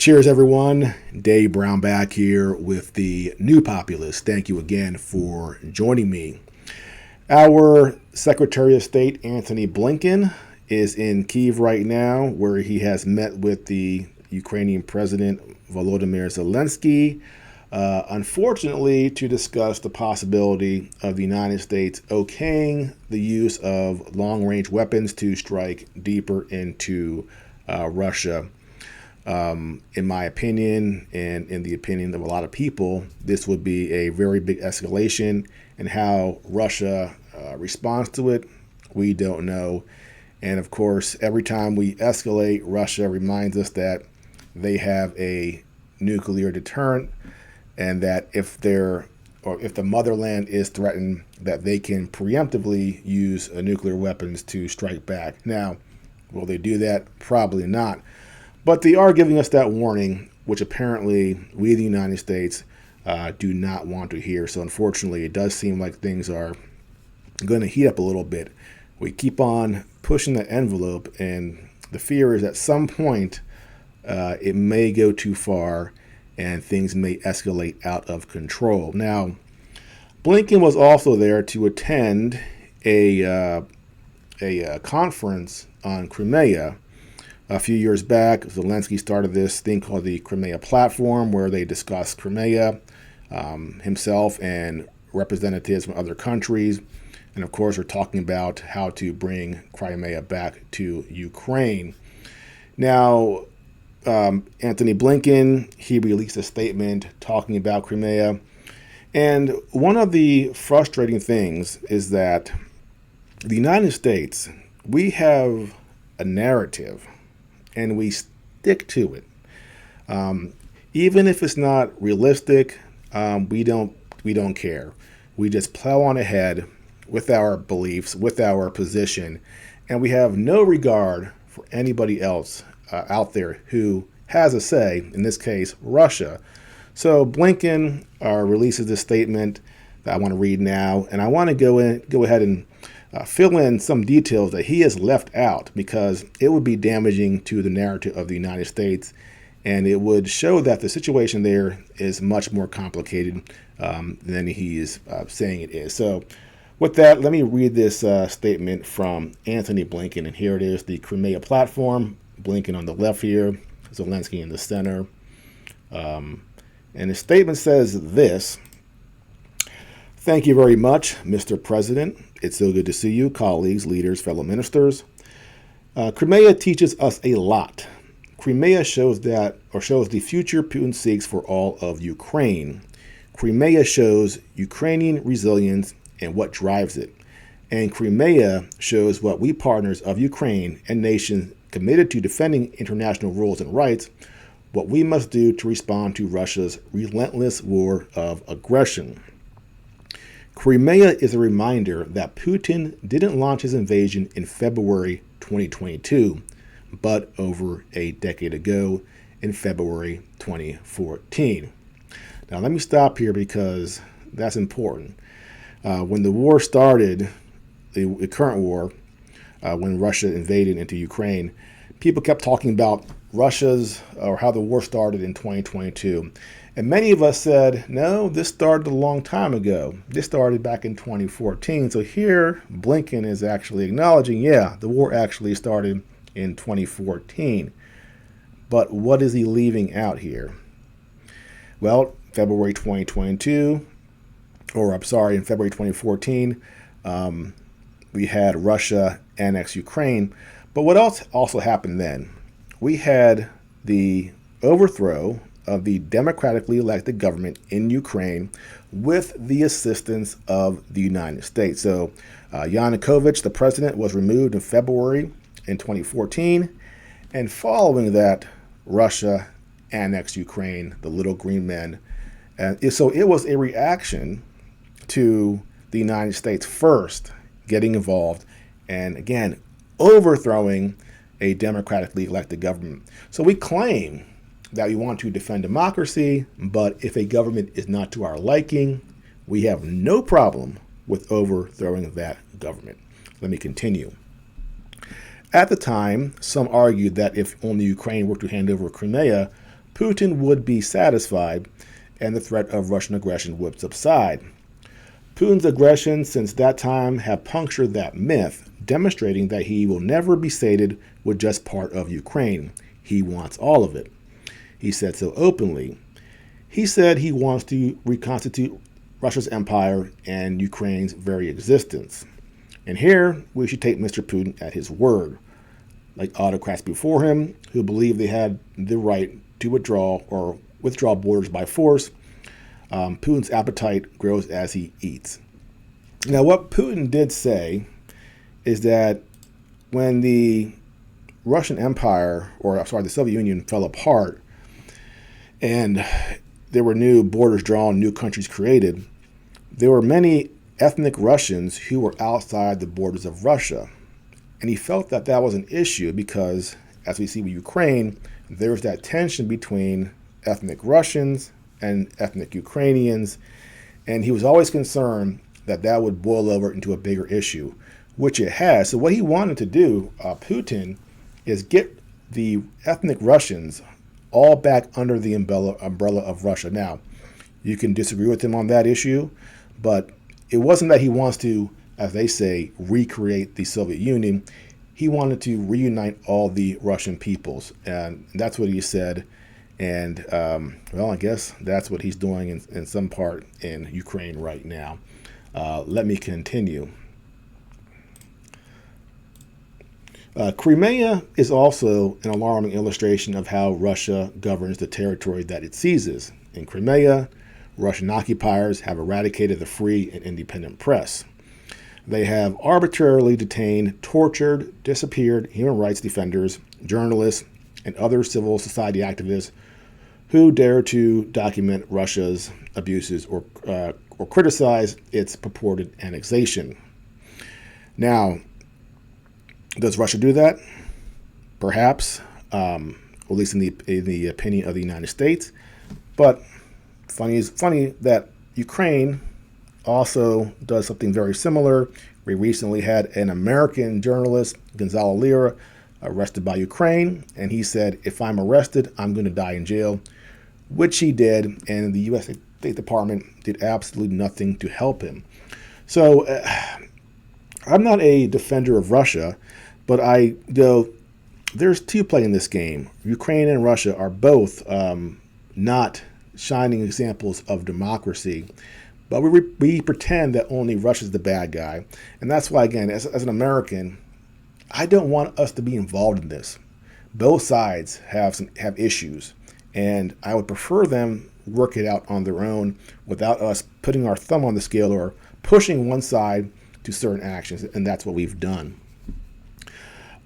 Cheers, everyone. Dave Brown back here with the New Populist. Thank you again for joining me. Our Secretary of State, Antony Blinken, is in Kyiv right now, where he has met with the Ukrainian President Volodymyr Zelensky, unfortunately, to discuss the possibility of the United States okaying the use of long-range weapons to strike deeper into Russia. In my opinion, and in the opinion of a lot of people, this would be a very big escalation, and how Russia responds to it, we don't know. And of course, every time we escalate, Russia reminds us that they have a nuclear deterrent, and that if the motherland is threatened, that they can preemptively use nuclear weapons to strike back. Now, will they do that? Probably not. But they are giving us that warning, which apparently we, the United States, do not want to hear. So unfortunately, it does seem like things are going to heat up a little bit. We keep on pushing the envelope, and the fear is at some point it may go too far and things may escalate out of control. Now, Blinken was also there to attend a conference on Crimea. A few years back, Zelensky started this thing called the Crimea platform, where they discuss Crimea, himself and representatives from other countries. And of course, we're talking about how to bring Crimea back to Ukraine. Now, Antony Blinken, he released a statement talking about Crimea. And one of the frustrating things is that the United States, we have a narrative, and we stick to it. Even if it's not realistic, we don't care. We just plow on ahead with our beliefs, with our position, and we have no regard for anybody else out there who has a say, in this case, Russia. So Blinken releases this statement that I want to read now, and I want to go ahead and fill in some details that he has left out, because it would be damaging to the narrative of the United States, and it would show that the situation there is much more complicated than he is saying it is. So with that, let me read this statement from Antony Blinken, and here it is, the Crimea platform. Blinken on the left here, Zelensky in the center. And the statement says this: "Thank you very much, Mr. President. It's so good to see you, colleagues, leaders, fellow ministers. Crimea teaches us a lot. Crimea shows the future Putin seeks for all of Ukraine. Crimea shows Ukrainian resilience and what drives it. And Crimea shows what we, partners of Ukraine and nations committed to defending international rules and rights, what we must do to respond to Russia's relentless war of aggression. Crimea is a reminder that Putin didn't launch his invasion in February 2022, but over a decade ago in February 2014. Now, let me stop here because that's important. When the war started, the current war, when Russia invaded into Ukraine, people kept talking about how the war started in 2022. And many of us said, no, this started a long time ago. This started back in 2014. So here, Blinken is actually acknowledging, yeah, the war actually started in 2014. But what is he leaving out here? Well, February 2022, in February 2014, we had Russia annex Ukraine. But what else also happened then? We had the overthrow of the democratically elected government in Ukraine with the assistance of the United States. So Yanukovych, the president, was removed in February in 2014. And following that, Russia annexed Ukraine, the little green men. And so it was a reaction to the United States first getting involved and, again, overthrowing a democratically elected government. So we claim that we want to defend democracy, but if a government is not to our liking, we have no problem with overthrowing that government. Let me continue. At the time, some argued that if only Ukraine were to hand over Crimea, Putin would be satisfied and the threat of Russian aggression would subside. Putin's aggression since that time have punctured that myth, demonstrating that he will never be sated with just part of Ukraine. He wants all of it. He said so openly. He said he wants to reconstitute Russia's empire and Ukraine's very existence. And here we should take Mr. Putin at his word. Like autocrats before him who believed they had the right to withdraw borders by force, Putin's appetite grows as he eats. Now, what Putin did say is that when the Russian Empire, the Soviet Union fell apart and there were new borders drawn, new countries created, there were many ethnic Russians who were outside the borders of Russia. And he felt that that was an issue because, as we see with Ukraine, there's that tension between ethnic Russians and ethnic Ukrainians. And he was always concerned that that would boil over into a bigger issue, which it has. So what he wanted to do, Putin, is get the ethnic Russians all back under the umbrella of Russia. Now, you can disagree with him on that issue, but it wasn't that he wants to, as they say, recreate the Soviet Union. He wanted to reunite all the Russian peoples, and that's what he said. And, I guess that's what he's doing in some part in Ukraine right now. Let me continue. Crimea is also an alarming illustration of how Russia governs the territory that it seizes. In Crimea, Russian occupiers have eradicated the free and independent press. They have arbitrarily detained, tortured, disappeared human rights defenders, journalists, and other civil society activists who dare to document Russia's abuses or criticize its purported annexation. Now, does Russia do that? Perhaps, or at least in the opinion of the United States. But funny that Ukraine also does something very similar. We recently had an American journalist, Gonzalo Lira, arrested by Ukraine, and he said, if I'm arrested, I'm going to die in jail, which he did, and the U.S. State Department did absolutely nothing to help him. So I'm not a defender of Russia, but there's two play in this game. Ukraine and Russia are both not shining examples of democracy, but we pretend that only Russia's the bad guy. And that's why, again, as an American, I don't want us to be involved in this. Both sides have issues, and I would prefer them work it out on their own without us putting our thumb on the scale or pushing one side to certain actions, and that's what we've done.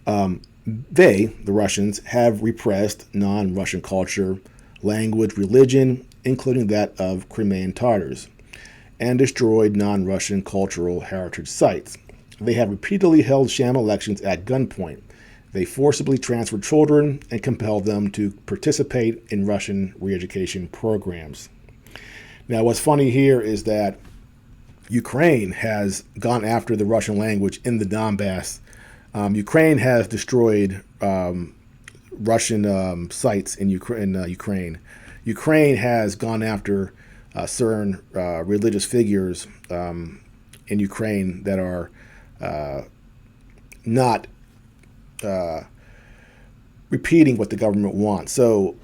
The Russians, have repressed non-Russian culture, language, religion, including that of Crimean Tatars, and destroyed non-Russian cultural heritage sites. They have repeatedly held sham elections at gunpoint. They forcibly transferred children and compelled them to participate in Russian re-education programs. Now, what's funny here is that Ukraine has gone after the Russian language in the Donbass. Ukraine has destroyed Russian sites in Ukraine. Ukraine has gone after certain religious figures in Ukraine that are not repeating what the government wants. So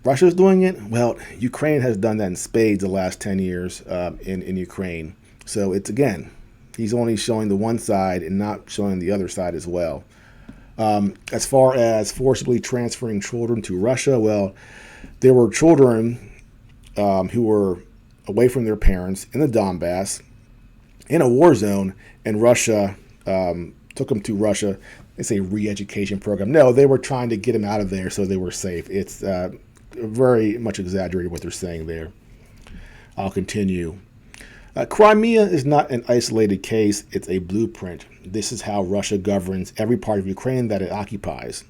Russia's doing it. Well, Ukraine has done that in spades the last 10 years in Ukraine. So it's, again, he's only showing the one side and not showing the other side as well. As far as forcibly transferring children to Russia, well, there were children who were away from their parents in the Donbass in a war zone, and Russia took them to Russia. It's a re-education program. No, they were trying to get them out of there so they were safe. It's very much exaggerated what they're saying there. I'll continue. Crimea is not an isolated case. It's a blueprint. This is how Russia governs every part of Ukraine that it occupies.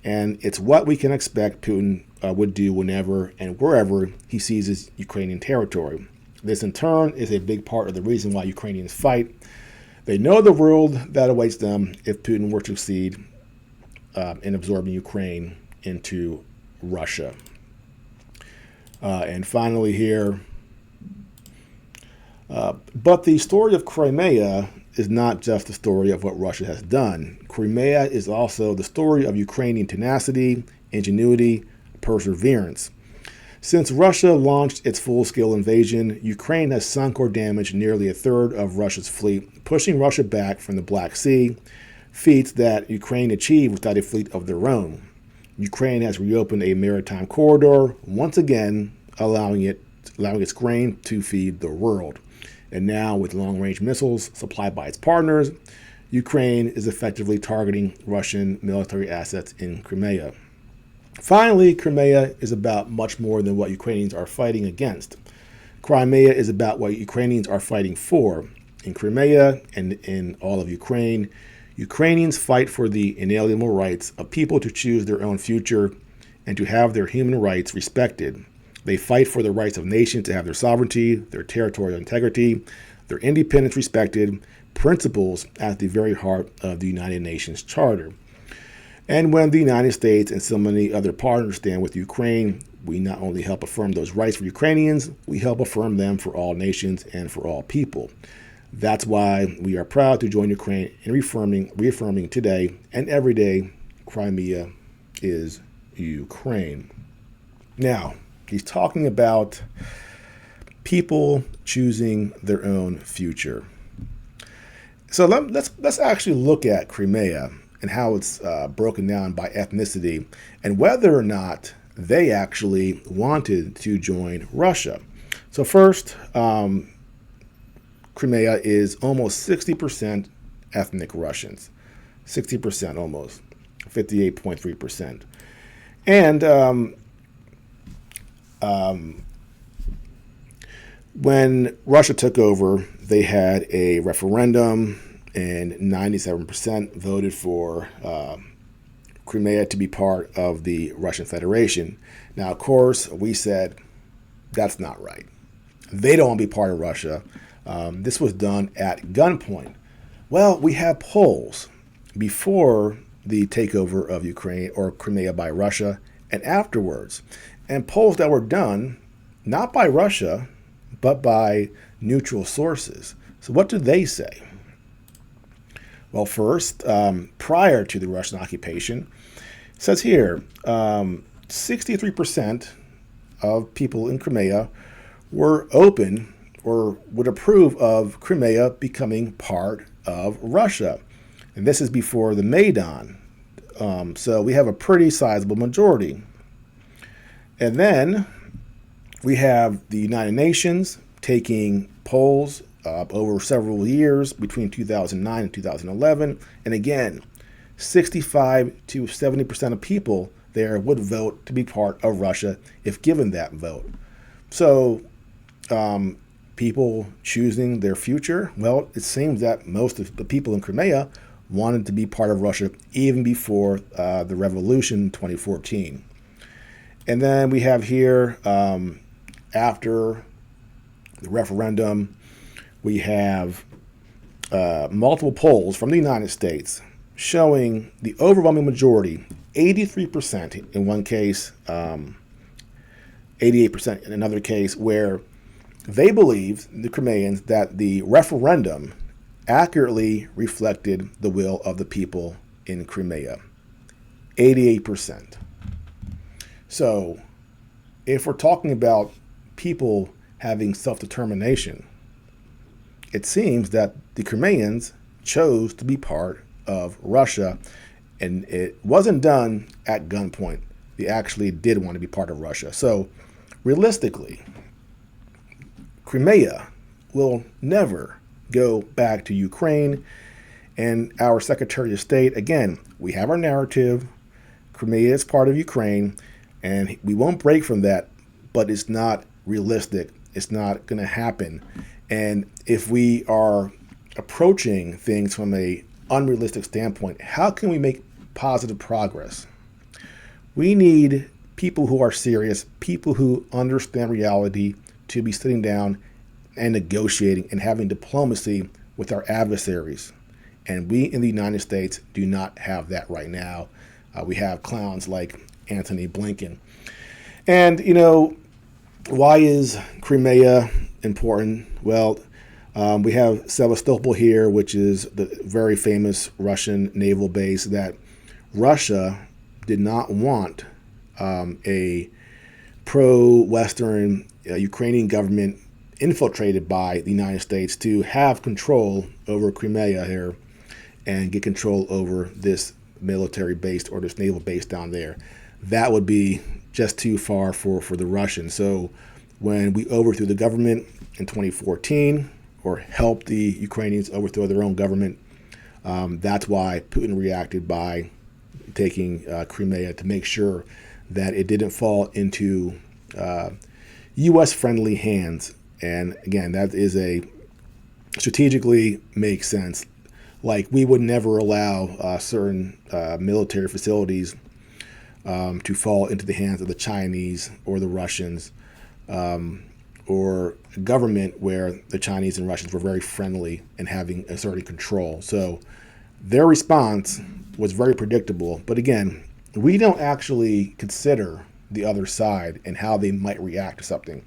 And it's what we can expect Putin would do whenever and wherever he seizes Ukrainian territory. This, in turn, is a big part of the reason why Ukrainians fight. They know the world that awaits them if Putin were to succeed in absorbing Ukraine into Russia. And finally here, but the story of Crimea is not just the story of what Russia has done. Crimea is also the story of Ukrainian tenacity, ingenuity, perseverance. Since Russia launched its full-scale invasion, Ukraine has sunk or damaged nearly a third of Russia's fleet, pushing Russia back from the Black Sea, feats that Ukraine achieved without a fleet of their own. Ukraine has reopened a maritime corridor, once again allowing its grain to feed the world. And now, with long-range missiles supplied by its partners, Ukraine is effectively targeting Russian military assets in Crimea. Finally, Crimea is about much more than what Ukrainians are fighting against. Crimea is about what Ukrainians are fighting for. In Crimea and in all of Ukraine, Ukrainians fight for the inalienable rights of people to choose their own future and to have their human rights respected. They fight for the rights of nations to have their sovereignty, their territorial integrity, their independence respected, principles at the very heart of the United Nations Charter. And when the United States and so many other partners stand with Ukraine, we not only help affirm those rights for Ukrainians, we help affirm them for all nations and for all people. That's why we are proud to join Ukraine in reaffirming today and every day, Crimea is Ukraine. Now, he's talking about people choosing their own future. So let's actually look at Crimea and how it's broken down by ethnicity and whether or not they actually wanted to join Russia. So first, Crimea is almost 60% ethnic Russians, 60% almost, 58.3%. And when Russia took over, they had a referendum, and 97% voted for Crimea to be part of the Russian Federation. Now, of course, we said that's not right. They don't want to be part of Russia. This was done at gunpoint. Well, we have polls before the takeover of Ukraine or Crimea by Russia and afterwards, and polls that were done not by Russia, but by neutral sources. So what do they say? Well, first, prior to the Russian occupation, it says here, 63% of people in Crimea were open or would approve of Crimea becoming part of Russia. And this is before the Maidan. So we have a pretty sizable majority. And then we have the United Nations taking polls over several years between 2009 and 2011. And again, 65 to 70% of people there would vote to be part of Russia if given that vote. So people choosing their future, well, it seems that most of the people in Crimea wanted to be part of Russia even before the revolution in 2014. And then we have here, after the referendum, we have multiple polls from the United States showing the overwhelming majority, 83% in one case, 88% in another case, where they believe, the Crimeans, that the referendum accurately reflected the will of the people in Crimea. 88%. So if we're talking about people having self-determination, it seems that the Crimeans chose to be part of Russia, and it wasn't done at gunpoint. They actually did want to be part of Russia. So realistically, Crimea will never go back to Ukraine. And our Secretary of State, again, we have our narrative. Crimea is part of Ukraine, and we won't break from that, but it's not realistic. It's not going to happen. And if we are approaching things from a unrealistic standpoint, how can we make positive progress? We need people who are serious, people who understand reality, to be sitting down and negotiating and having diplomacy with our adversaries. And we in the United States do not have that right now. We have clowns like Antony Blinken. And, Why is Crimea important? Well, we have Sevastopol here, which is the very famous Russian naval base that Russia did not want a pro-Western Ukrainian government infiltrated by the United States to have control over Crimea here and get control over this military base or this naval base down there. That would be just too far for the Russians. So when we overthrew the government in 2014 or helped the Ukrainians overthrow their own government, that's why Putin reacted by taking Crimea to make sure that it didn't fall into U.S.-friendly hands. And again, that is strategically makes sense. Like, we would never allow certain military facilities to fall into the hands of the Chinese or the Russians, or a government where the Chinese and Russians were very friendly and having a certain control. So their response was very predictable. But again, we don't actually consider the other side and how they might react to something.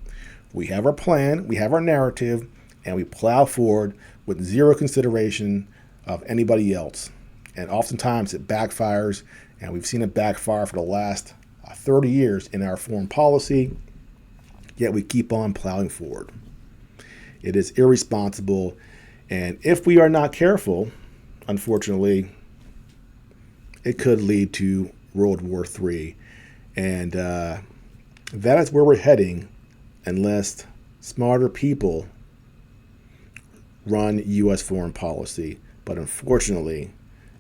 We have our plan, we have our narrative, and we plow forward with zero consideration of anybody else. And oftentimes it backfires, and we've seen it backfire for the last 30 years in our foreign policy, yet we keep on plowing forward. It is irresponsible, and if we are not careful, unfortunately, it could lead to World War III. And that is where we're heading unless smarter people run U.S. foreign policy. But unfortunately,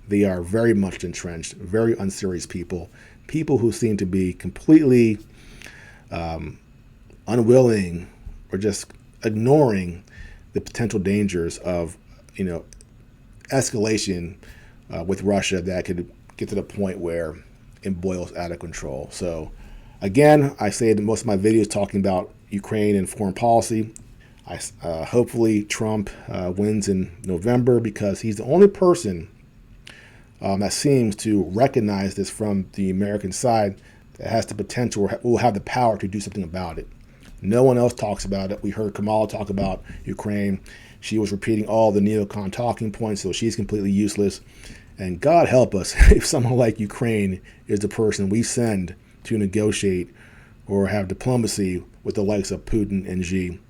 they are very much entrenched, very unserious people who seem to be completely unwilling or just ignoring the potential dangers of, escalation with Russia that could get to the point where it boils out of control. So again, I say that most of my videos talking about Ukraine and foreign policy. Hopefully Trump wins in November, because he's the only person that seems to recognize this from the American side that has the potential or will have the power to do something about it. No one else talks about it. We heard Kamala talk about Ukraine. She was repeating all the neocon talking points, so she's completely useless. And God help us if someone like Ukraine is the person we send to negotiate or have diplomacy with the likes of Putin and Xi.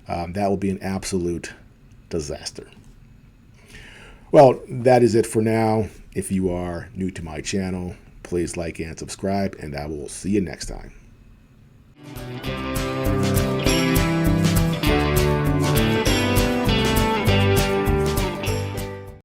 That will be an absolute disaster. Well, that is it for now. If you are new to my channel, please like and subscribe, and I will see you next time.